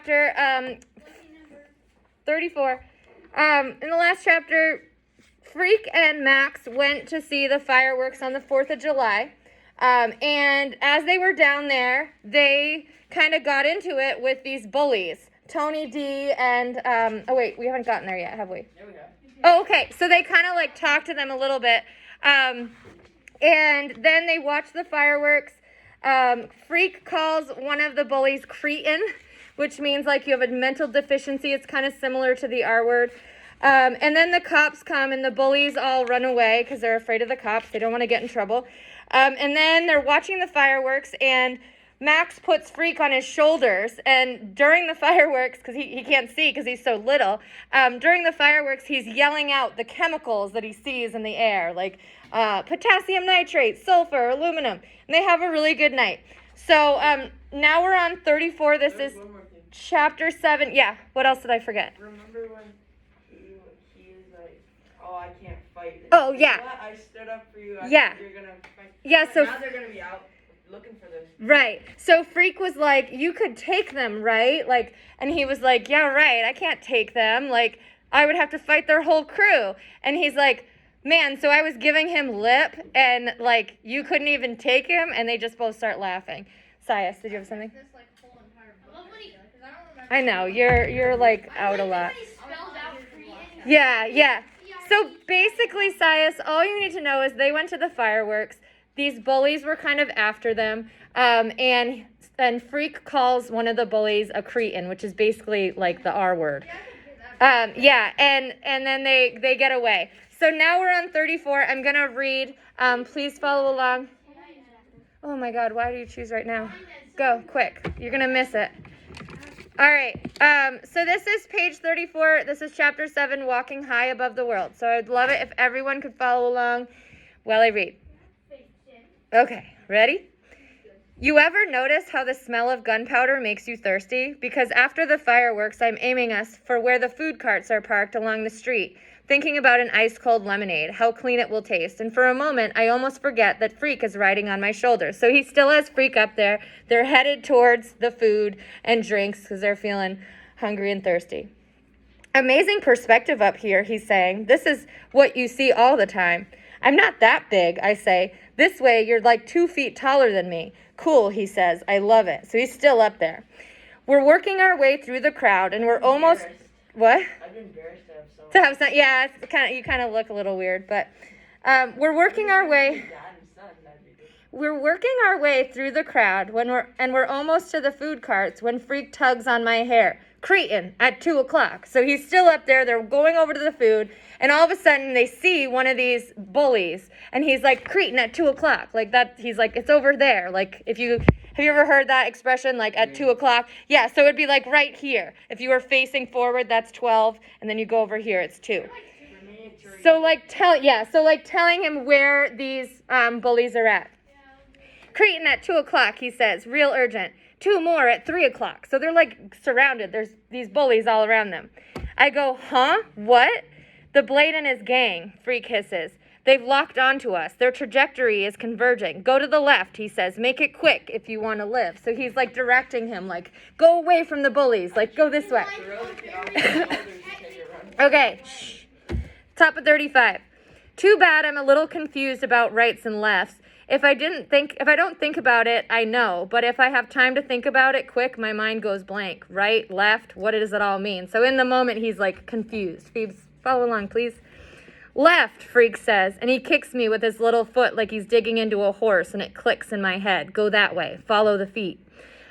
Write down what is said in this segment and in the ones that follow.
chapter, 34. In the last chapter, Freak and Max went to see the fireworks on the 4th of July. And as they were down there, they kind of got into it with these bullies, Tony D and, oh wait, we haven't gotten there yet, have we? Yeah, we have. Oh, okay. So they kind of like talked to them a little bit. And then they watched the fireworks. Freak calls one of the bullies cretin, which means like you have a mental deficiency. It's kind of similar to the R word. And then the cops come and the bullies all run away because they're afraid of the cops. They don't want to get in trouble. And then they're watching the fireworks, and Max puts Freak on his shoulders. And during the fireworks, because he can't see because he's so little, during the fireworks, he's yelling out the chemicals that he sees in the air, like potassium nitrate, sulfur, aluminum. And they have a really good night. So now we're on 34. This is chapter 7. Yeah, what else did I forget? Remember when he was like, oh, I can't fight. Oh, yeah. What? I stood up for you. Yeah. You're going to fight. Yeah, so... Now they're going to be out looking for this. Right. So Freak was like, you could take them, right? Like, and he was like, yeah, right. I can't take them. Like, I would have to fight their whole crew. And he's like, man, so I was giving him lip and like, you couldn't even take him. And they just both start laughing. Sias, did you have something? I know, you're like out a lot. Yeah. So basically, Sias, all you need to know is they went to the fireworks. These bullies were kind of after them. And Freak calls one of the bullies a cretin, which is basically like the R word. And then they get away. So now we're on 34. I'm going to read. Please follow along. Oh my God, why do you choose right now? Go, quick. You're going to miss it. All right. So this is page 34. This is chapter 7, Walking High Above the World. So I'd love it if everyone could follow along while I read. Okay, ready? You ever notice how the smell of gunpowder makes you thirsty? Because after the fireworks, I'm aiming us for where the food carts are parked along the street, thinking about an ice-cold lemonade, how clean it will taste. And for a moment, I almost forget that Freak is riding on my shoulder. So he still has Freak up there. They're headed towards the food and drinks because they're feeling hungry and thirsty. Amazing perspective up here, he's saying. This is what you see all the time. I'm not that big, I say. This way, you're like 2 feet taller than me. Cool, he says. I love it. So he's still up there. We're working our way through the crowd, and we're almost... What? I've been embarrassed to have someone. To have some, yeah, it's kind of, you kind of look a little weird, but we're working our way. We're working our way through the crowd we're almost to the food carts when Freak tugs on my hair. Cretin at 2 o'clock. So he's still up there. They're going over to the food, and all of a sudden they see one of these bullies, and he's like, Cretin at 2 o'clock. Like that. He's like, it's over there. Like have you ever heard that expression? Like at 2 o'clock. Yeah. So it'd be like right here. If you were facing forward, that's 12, and then you go over here, it's 2. So like telling him where these bullies are at. Cretin at 2 o'clock, he says, real urgent. 2 more at 3 o'clock. So they're like surrounded. There's these bullies all around them. I go, huh? What? The Blade and his gang, Freak hisses. They've locked onto us. Their trajectory is converging. Go to the left, he says. Make it quick if you want to live. So he's like directing him, like, go away from the bullies. Like, go this way. Okay. Shh. Top of 35. Too bad I'm a little confused about rights and lefts. If I don't think about it, I know. But if I have time to think about it quick, my mind goes blank. Right, left, what does it all mean? So in the moment, he's like confused. Phoebes, follow along, please. Left, Freak says, and he kicks me with his little foot like he's digging into a horse, and it clicks in my head. Go that way. Follow the feet.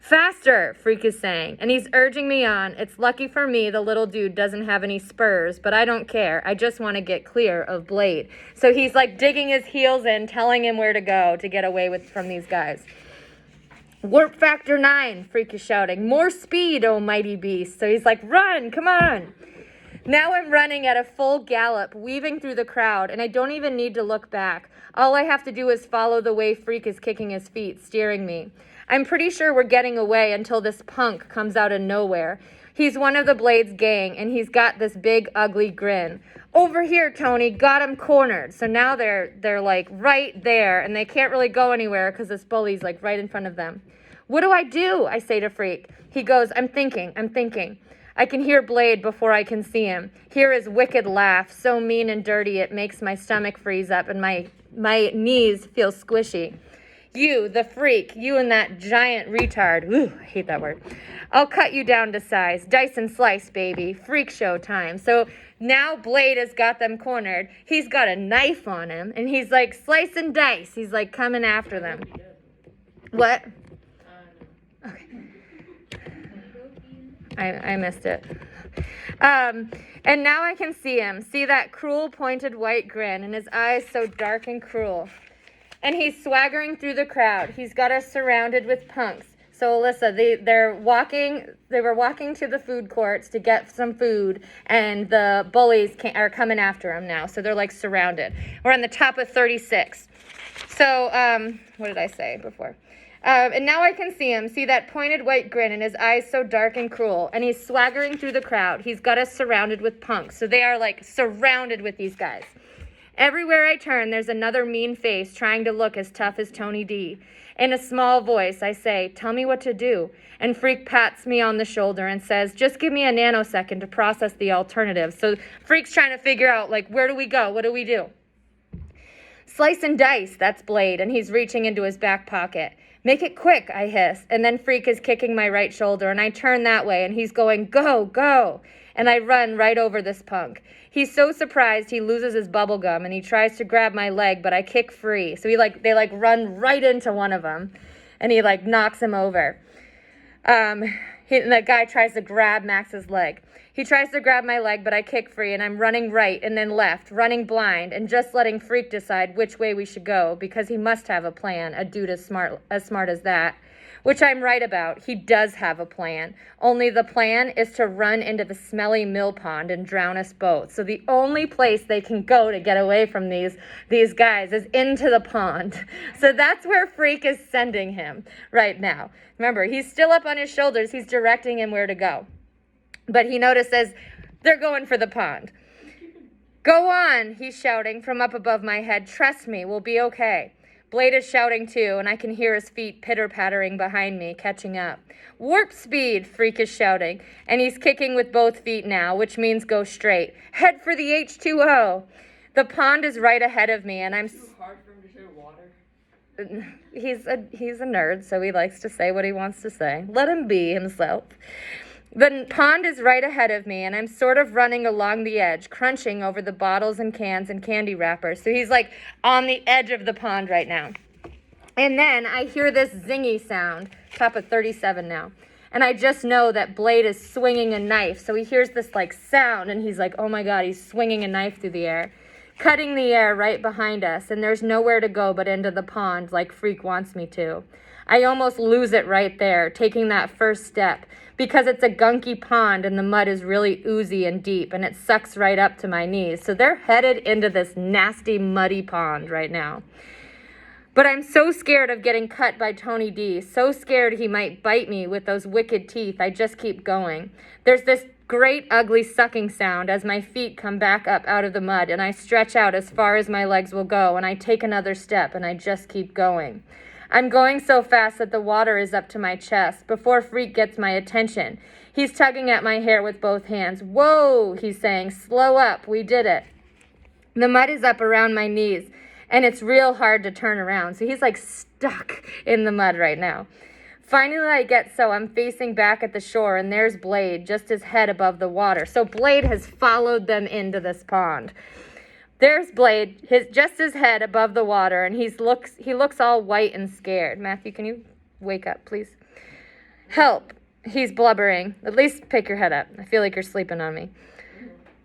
Faster, Freak is saying, and he's urging me on. It's lucky for me the little dude doesn't have any spurs, but I don't care. I just want to get clear of Blade. So he's like digging his heels in, telling him where to go to get away from these guys. Warp factor 9, Freak is shouting. More speed, oh mighty beast. So he's like, run, come on. Now I'm running at a full gallop, weaving through the crowd, and I don't even need to look back. All I have to do is follow the way Freak is kicking his feet, steering me. I'm pretty sure we're getting away until this punk comes out of nowhere. He's one of the Blade's gang, and he's got this big, ugly grin. Over here, Tony, got him cornered. So now they're like right there, and they can't really go anywhere because this bully's like right in front of them. What do I do? I say to Freak. He goes, I'm thinking. I can hear Blade before I can see him. Hear his wicked laugh, so mean and dirty it makes my stomach freeze up and my knees feel squishy. You, the freak, you and that giant retard. Ooh, I hate that word. I'll cut you down to size. Dice and slice, baby. Freak show time. So now Blade has got them cornered. He's got a knife on him, and he's like slice and dice. He's like coming after them. What? Okay. I missed it. And now I can see him. See that cruel pointed white grin and his eyes so dark and cruel. And he's swaggering through the crowd. He's got us surrounded with punks. So Alyssa, they were walking to the food courts to get some food, and the bullies are coming after him now. So they're like surrounded. We're on the top of 36. So, what did I say before? And now I can see him, see that pointed white grin and his eyes so dark and cruel. And he's swaggering through the crowd. He's got us surrounded with punks. So they are like surrounded with these guys. Everywhere I turn, there's another mean face trying to look as tough as Tony D. In a small voice, I say, tell me what to do. And Freak pats me on the shoulder and says, just give me a nanosecond to process the alternatives. So Freak's trying to figure out, like, where do we go? What do we do? Slice and dice, that's Blade, and he's reaching into his back pocket. Make it quick, I hiss, and then Freak is kicking my right shoulder, and I turn that way, and he's going, go, go, and I run right over this punk. He's so surprised he loses his bubble gum, and he tries to grab my leg, but I kick free. So they run right into one of them, and he knocks him over. And the guy tries to grab Max's leg. He tries to grab my leg, but I kick free, and I'm running right and then left, running blind, and just letting Freak decide which way we should go, because he must have a plan, a dude as smart as that. Which I'm right about. He does have a plan. Only the plan is to run into the smelly mill pond and drown us both. So the only place they can go to get away from these guys is into the pond. So that's where Freak is sending him right now. Remember, he's still up on his shoulders. He's directing him where to go. But he notices they're going for the pond. Go on, he's shouting from up above my head. Trust me, we'll be okay. Blade is shouting too, and I can hear his feet pitter-pattering behind me, catching up. Warp speed, Freak is shouting, and he's kicking with both feet now, which means go straight. Head for the H2O. The pond is right ahead of me, and I'm... It's too hard for him to say water. He's a nerd, so he likes to say what he wants to say. Let him be himself. The pond is right ahead of me, and I'm sort of running along the edge, crunching over the bottles and cans and candy wrappers. So he's on the edge of the pond right now. And then I hear this zingy sound, top of 37 now. And I just know that Blade is swinging a knife. So he hears this sound, and he's like, oh my God, he's swinging a knife through the air, cutting the air right behind us. And there's nowhere to go but into the pond like Freak wants me to. I almost lose it right there, taking that first step, because it's a gunky pond and the mud is really oozy and deep and it sucks right up to my knees. So they're headed into this nasty, muddy pond right now. But I'm so scared of getting cut by Tony D, so scared he might bite me with those wicked teeth, I just keep going. There's this great ugly sucking sound as my feet come back up out of the mud, and I stretch out as far as my legs will go, and I take another step, and I just keep going. I'm going so fast that the water is up to my chest before Freak gets my attention. He's tugging at my hair with both hands. Whoa, he's saying, slow up, we did it. The mud is up around my knees, and it's real hard to turn around. So he's stuck in the mud right now. Finally, I get so I'm facing back at the shore, and there's Blade, just his head above the water. So Blade has followed them into this pond. There's Blade, just his head above the water, and he looks all white and scared. Matthew, can you wake up, please? Help, he's blubbering. At least pick your head up. I feel like you're sleeping on me.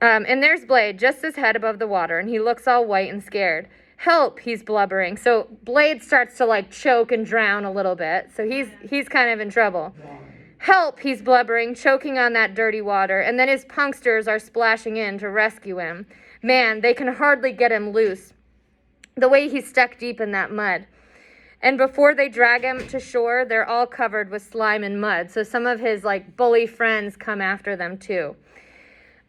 And there's Blade, just his head above the water, and he looks all white and scared. Help, he's blubbering. So Blade starts to choke and drown a little bit. So he's kind of in trouble. Help, he's blubbering, choking on that dirty water, and then his punksters are splashing in to rescue him. Man, they can hardly get him loose, the way he's stuck deep in that mud. And before they drag him to shore, they're all covered with slime and mud. So some of his bully friends come after them too.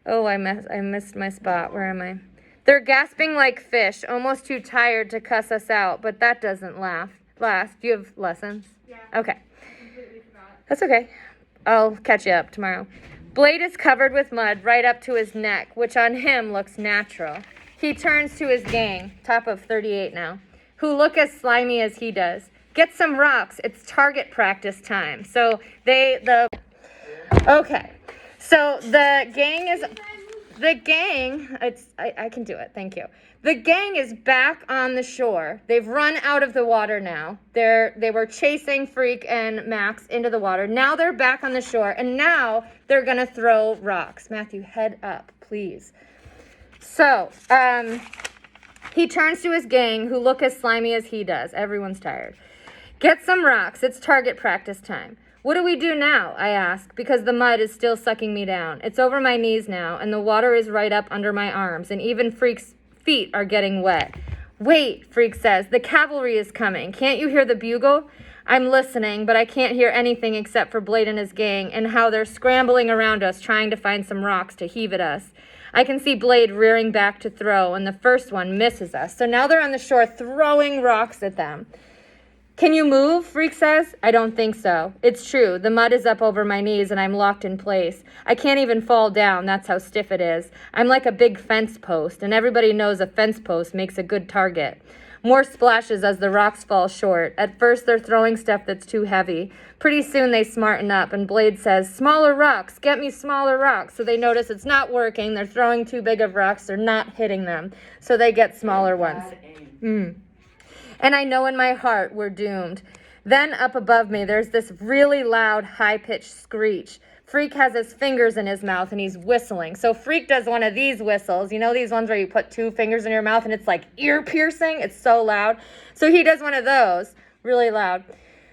Oh, I missed my spot. Where am I? They're gasping like fish, almost too tired to cuss us out, but that doesn't last. Do you have lessons? Yeah. Okay. That's okay. I'll catch you up tomorrow. Blade is covered with mud right up to his neck, which on him looks natural. He turns to his gang, top of 38 now, who look as slimy as he does. Get some rocks. It's target practice time. So okay. So the gang, I can do it. Thank you. The gang is back on the shore. They've run out of the water now. They were chasing Freak and Max into the water. Now they're back on the shore, and now they're gonna throw rocks. Matthew, head up, please. So, he turns to his gang, who look as slimy as he does. Everyone's tired. Get some rocks. It's target practice time. What do we do now? I ask, because the mud is still sucking me down. It's over my knees now, and the water is right up under my arms, and even Freak's feet are getting wet. Wait, Freak says, the cavalry is coming. Can't you hear the bugle? I'm listening, but I can't hear anything except for Blade and his gang and how they're scrambling around us trying to find some rocks to heave at us. I can see Blade rearing back to throw, and the first one misses us. So now they're on the shore throwing rocks at them. Can you move? Freak says. I don't think so. It's true. The mud is up over my knees and I'm locked in place. I can't even fall down. That's how stiff it is. I'm like a big fence post, and everybody knows a fence post makes a good target. More splashes as the rocks fall short. At first they're throwing stuff that's too heavy. Pretty soon they smarten up and Blade says, smaller rocks, get me smaller rocks. So they notice it's not working. They're throwing too big of rocks. They're not hitting them. So they get smaller ones. And I know in my heart we're doomed. Then up above me, there's this really loud, high-pitched screech. Freak has his fingers in his mouth and he's whistling. So Freak does one of these whistles. You know these ones where you put two fingers in your mouth and it's like ear piercing? It's so loud. So he does one of those, really loud.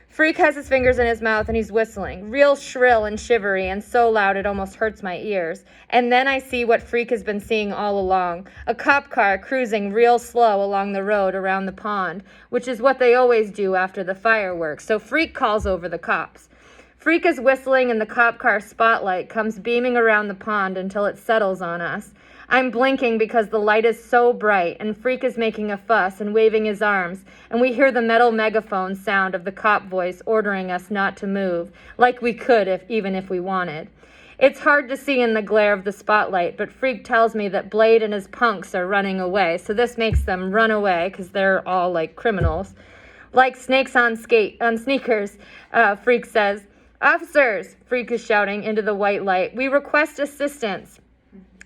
Freak has his fingers in his mouth and he's whistling, real shrill and shivery and so loud it almost hurts my ears. And then I see what Freak has been seeing all along, a cop car cruising real slow along the road around the pond, which is what they always do after the fireworks. So Freak calls over the cops. Freak is whistling and the cop car spotlight comes beaming around the pond until it settles on us. I'm blinking because the light is so bright, and Freak is making a fuss and waving his arms, and we hear the metal megaphone sound of the cop voice ordering us not to move, like we could even if we wanted. It's hard to see in the glare of the spotlight, but Freak tells me that Blade and his punks are running away, so this makes them run away because they're all like criminals. Like snakes on sneakers, Freak says. Officers, Freak is shouting into the white light, we request assistance.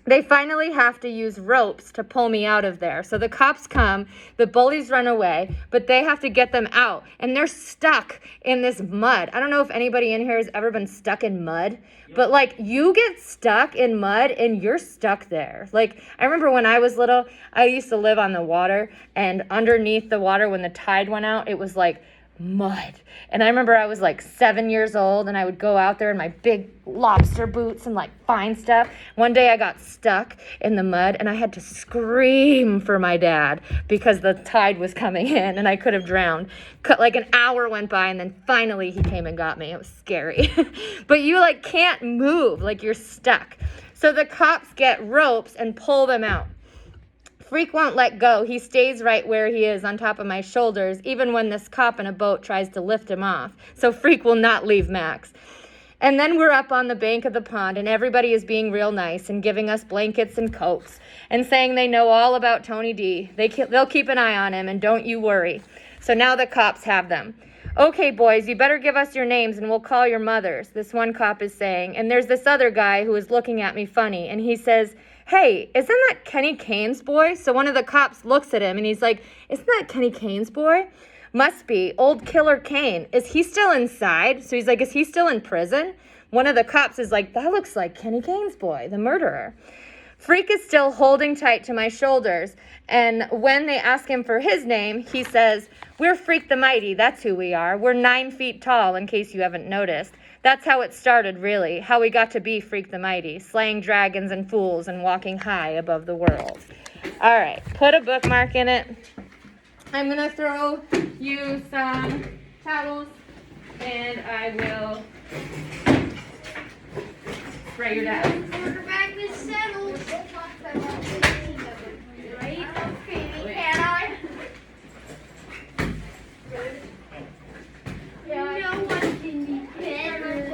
They finally have to use ropes to pull me out of there. So the cops come, the bullies run away, but they have to get them out. And they're stuck in this mud. I don't know if anybody in here has ever been stuck in mud, but like you get stuck in mud and you're stuck there. Like I remember when I was little, I used to live on the water, and underneath the water when the tide went out, it was like mud. And I remember I was like 7 years old and I would go out there in my big lobster boots and like find stuff. One day I got stuck in the mud and I had to scream for my dad because the tide was coming in and I could have drowned. Like an hour went by and then finally he came and got me. It was scary. But you like can't move, like you're stuck. So the cops get ropes and pull them out. Freak won't let go. He stays right where he is on top of my shoulders, even when this cop in a boat tries to lift him off. So Freak will not leave Max. And then we're up on the bank of the pond, and everybody is being real nice and giving us blankets and coats and saying they know all about Tony D. They'll keep an eye on him, and don't you worry. So now the cops have them. Okay, boys, you better give us your names and we'll call your mothers, this one cop is saying. And there's this other guy who is looking at me funny, and he says, hey, isn't that Kenny Kane's boy? So one of the cops looks at him and he's like, isn't that Kenny Kane's boy? Must be. Old Killer Kane. Is he still inside? So he's like, is he still in prison? One of the cops is like, that looks like Kenny Kane's boy, the murderer. Freak is still holding tight to my shoulders, and when they ask him for his name, he says, we're Freak the Mighty, that's who we are. We're 9 feet tall, in case you haven't noticed. That's how it started, really, how we got to be Freak the Mighty, slaying dragons and fools and walking high above the world. All right, put a bookmark in it. I'm going to throw you some towels, and I will spray your desk. Quarterback is settled. Right? Okay, can I? No one can be better.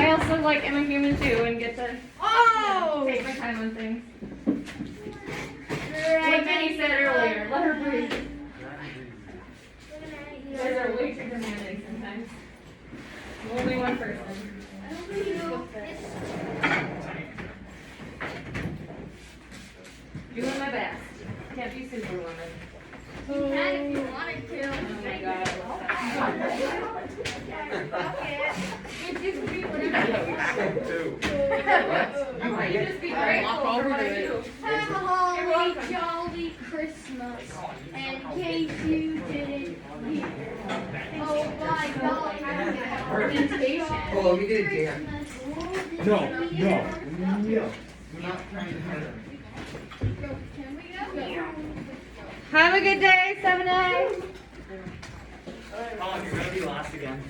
I also like am a human too and get to take my time on things. Like Jenny said earlier, let her breathe. You guys are way too demanding sometimes. I'm only one person. Doing my best. Can't be superwoman. You can if you wanted to. Oh my god. If you could be whatever you You just be grateful for what I do. Have a holly jolly Christmas. And in case you didn't hear. Oh my God. Orientation. Hold on, let me get a jam. No. We're not trying to hurt her. Can we go? Have a good day, 7A. Oh, you're gonna be last again.